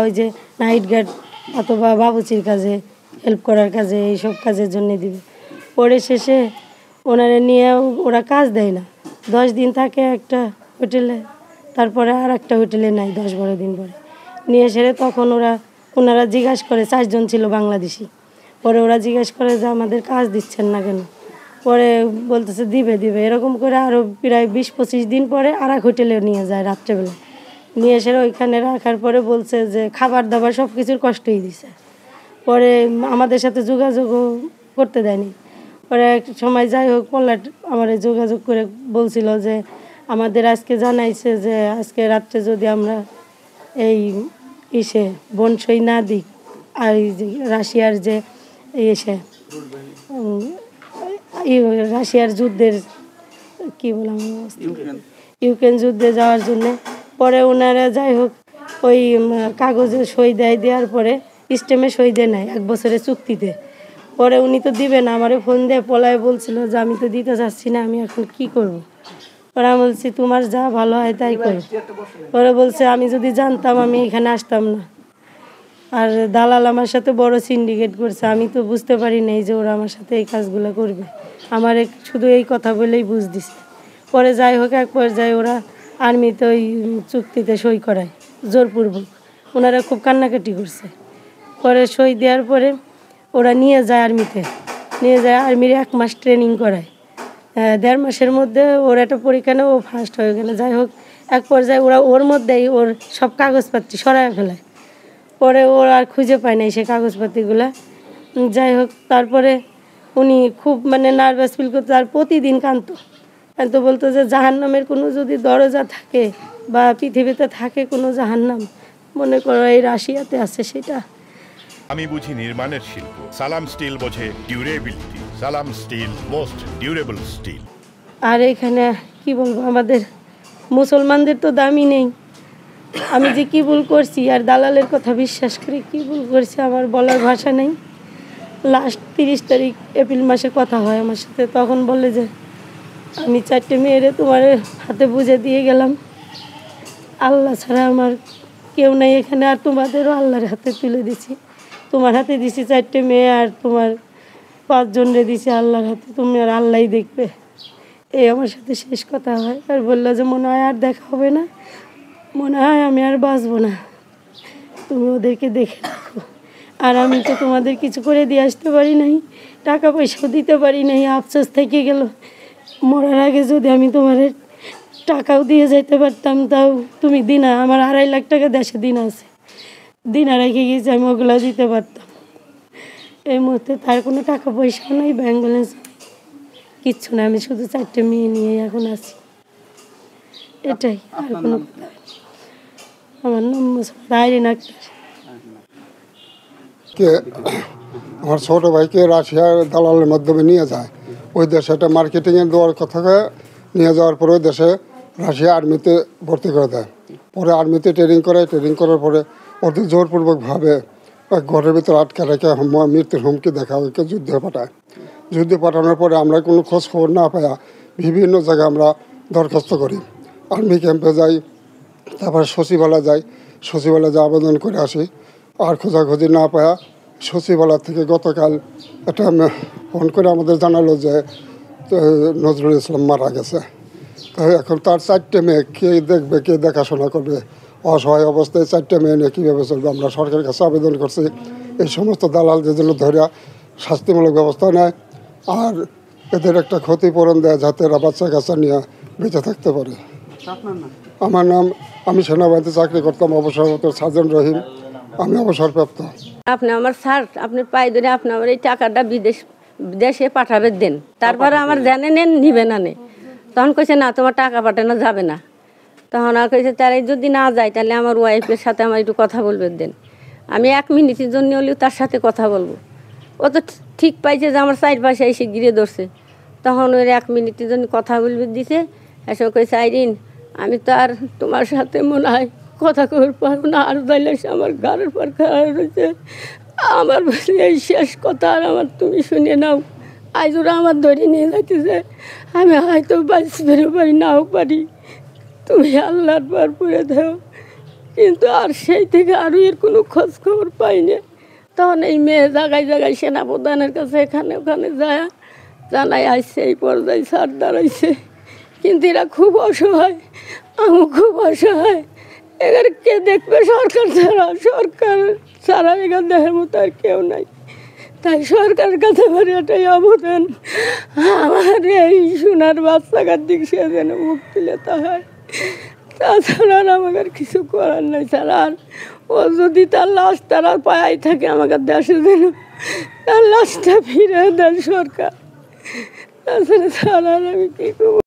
ওই যে night guard অথবা বাবুচির কাজে হেল্প করার কাজে এইসব কাজের জন্য দিবে। পরে শেষে ওনারা নিয়ে ওরা কাজ দেয় না, 10 দিন থাকে একটা হোটেলে, তারপরে আর একটা হোটেলে নাই 10-12 দিন পরে নিয়ে এসে তখন ওনারা জিজ্ঞাসা করে, 4 জন ছিল বাংলাদেশি। পরে ওরা জিজ্ঞাসা করে যে আমাদের কাজ দিচ্ছেন না কেন? পরে বলতেছে দিবে দিবে, এরকম করে আরও প্রায় 20-25 দিন পরে আর এক হোটেলে নিয়ে যায় রাত্রেবেলা। নিয়ে এসে ওইখানে রাখার পরে বলছে যে খাবার দাবার সব কিছুর কষ্টই দিছে। পরে আমাদের সাথে যোগাযোগও করতে দেয়নি। পরে এক সময় যাই হোক পল্লাট আমার যোগাযোগ করে বলছিল যে আমাদের আজকে জানাইছে যে আজকে রাত্রে যদি আমরা এই বনসই না দিই, আর রাশিয়ার যে রাশিয়ার যুদ্ধের কি বললাম ইউক্রেন যুদ্ধে যাওয়ার জন্য। পরে ওনারা যাই হোক ওই কাগজে সই দেওয়ার পরে স্টেমে সই দেয় নাই 1 বছরের চুক্তিতে। পরে উনি তো দিবে না, আমারে ফোন দিয়ে পলায় বলছিল যে আমি তো দিতে চাচ্ছি না, আমি এখন কি করব। পরে আমি বলছি তোমার যা ভালো হয় তাই করো। পরে বলছে আমি যদি জানতাম আমি এখানে আসতাম না। আর দালাল আমার সাথে বড় সিন্ডিকেট করছে, আমি তো বুঝতে পারি নাই যে ওরা আমার সাথে এই কাজগুলো করবে। আমার শুধু এই কথা বলেই বুঝ দিছে। পরে যাই হোক এক পর্যায়ে ওরা আর্মিতে ওই চুক্তিতে সই করায় জোরপূর্বক। ওনারা খুব কান্নাকাটি করছে। পরে সই দেওয়ার পরে ওরা নিয়ে যায় আর্মিতে, নিয়ে যায় আর্মির 1 মাস ট্রেনিং করায়। 1.5 মাসের মধ্যে ওর একটা পরীক্ষা নেই, ও ফার্স্ট হয়ে গেল। যাই হোক এক পর্যায়ে ওরা ওর মধ্যেই ওর সব কাগজপত্র সরায় ফেলায়। পরে ওর আর খুঁজে পায় নাই সে কাগজপত্রগুলো। যাই হোক তারপরে উনি খুব নার্ভাস ফিল করতো, আর প্রতিদিন কাঁদতো বলতো যে জাহান্নামের কোনো যদি দরজা থাকে বা পৃথিবীতে থাকে কোনো জাহান্নাম, মনে করো এই রাশিয়াতে আছে সেটা। আমি বুঝি নির্মাণের শিল্প, সালাম স্টিল বোঝে ডিউরেবিলিটি। সালাম স্টিল মোস্ট ডিউরেবল স্টিল। আর এখানে কি বলবো, আমাদের মুসলমানদের তো দামই নেই। আমি যে কি ভুল করছি আর দালালের কথা বিশ্বাস করে কি ভুল করছি আমার বলার ভাষা নেই। লাস্ট 30 তারিখ এপ্রিল মাসে কথা হয় আমার সাথে, তখন বলে যে আমি 4টে মেয়েরে তোমার হাতে বুঝে দিয়ে গেলাম, আল্লাহ ছাড়া আমার কেউ নাই এখানে, আর তোমাদেরও আল্লাহর হাতে তুলে দিছি। তোমার হাতে দিছি 4টে মেয়ে, আর তোমার 5 জনরে দিছি আল্লাহর হাতে, তুমি আর আল্লাহই দেখবে। এই আমার সাথে শেষ কথা হয়। আর বললো যে মনে হয় আর দেখা হবে না, মনে হয় আমি আর বাঁচবো না, তুমি ওদেরকে দেখে রাখো। আর আমি তো তোমাদের কিছু করে দিয়ে আসতে পারি নাই, টাকা পয়সাও দিতে পারি নাই, আফসোস থেকে গেল। মরার আগে যদি আমি তোমার টাকাও দিয়ে যাইতে পারতাম, তাও তুমি দিনা, আমার 2.5 লাখ টাকা দেশে দিন আছে, দিনা রেখে গিয়েছি, আমি ওগুলো দিতে পারতাম। এই মুহূর্তে তার কোনো টাকা পয়সাও নেই, ব্যাংক ব্যালেন্স কিচ্ছু না, আমি শুধু 4টে মেয়ে নিয়ে এখন আছি, এটাই। আর কোনো কথা। আমার নাম আইরিন আক্তার। আমার ছোটো ভাইকে রাশিয়ার দালালের মাধ্যমে নিয়ে যায়, ওই দেশে একটা মার্কেটিংয়ের দেওয়ার কথা নিয়ে যাওয়ার পরে ওই দেশে রাশিয়া আর্মিতে ভর্তি করে দেয়। পরে আর্মিতে ট্রেনিং করার পরে ওদের জোরপূর্বকভাবে এক ঘরের ভিতরে আটকে রেখে মৃত্যুর হুমকি দেখা, ওইকে যুদ্ধে পাঠায়। যুদ্ধে পাঠানোর পরে আমরা কোনো খোঁজ খবর না পাওয়া বিভিন্ন জায়গায় আমরা দরখাস্ত করি, আর্মি ক্যাম্পে যাই, তারপরে সচিবালয় যাই, সচিবালয়ে যা আবেদন করে আসি। আর খোঁজাখুঁজি না পাওয়া সচিবালয় থেকে গতকাল একটা ফোন করে আমাদের জানালো যে নজরুল ইসলাম মারা গেছে। তো এখন তার 4টে মেয়ে কে দেখবে, কে দেখাশোনা করবে? অসহায় অবস্থায় 4টে মেয়ে নিয়ে কীভাবে চলবে? আমরা সরকারের কাছে আবেদন করছি এই সমস্ত দালালদের জন্য ধরে শাস্তিমূলক ব্যবস্থা নেয়, আর এদের একটা ক্ষতিপূরণ দেয় যাতে এরা বাচ্চা কাচ্চা নিয়ে বেঁচে থাকতে পারে। আমার নাম, আমি সেনাবাহিনীতে চাকরি করতাম, অবসরপ্রাপ্ত সার্জেন্ট রহিম, আমি অবসরপ্রাপ্ত। আপনি আমার স্যার, আপনি পাই ধরে আপনি আমার এই টাকাটা দেশে পাঠাবে দেন, তারপরে আমার জানে নেন নিবে না নে। তখন কইছে না তোমার টাকা পাঠানো যাবে না। তখন আর কইছে তার যদি না যায় তাহলে আমার ওয়াইফের সাথে আমার একটু কথা বলবে দেন। আমি 1 মিনিটের জন্য হলেও তার সাথে কথা বলবো। ও তো ঠিক পাইছে যে আমার চারপাশে এসে ঘিরে ধরছে। তখন ওই 1 মিনিটের জন্য কথা বলবে দিছে। এসে কইছে আইরিন আমি তো আর তোমার সাথে মনে হয় কথা কই পারবো না, আর যাইলে আমার ঘরের পর খারাপ রয়েছে, আমার এই শেষ কথা আর আমার তুমি শুনে নাও। আজ ওরা আমার ধরে নিয়ে যাইতেছে, আমি হয়তো বাঁচতে পারি নাও পারি, তুমি আল্লাহর পর পড়ে দাও, কিন্তু আর সেই থেকে আরও এর কোনো খোঁজ খবর পাইনি। তখন এই মেয়ে জায়গায় জায়গায় সেনাপ্রধানের কাছে এখানে ওখানে যায় জানাই আসছে, এই পর্যায়ে স্যার দাঁড়াইছে। কিন্তু এরা খুব অসহায়, আমি খুব অসহায়। এখানে কে দেখবে? সরকার ছাড়া এখানে দেখার মতো আর কেউ নাই। তাই সরকারের কাছে আমার এটাই আবেদন, আমার এই সোনার বাচ্চাকার দিক সে যেন মুক্তি লেতে হয়। তাছাড়া আর আমাকে আর কিছু করার নাই স্যার। আর ও যদি তার লাশ তারা পায় থাকে আমাকে দেশে যেন তার লাশটা ফিরে দেন সরকার। তাছাড়া স্যার আর আমি কী করবো?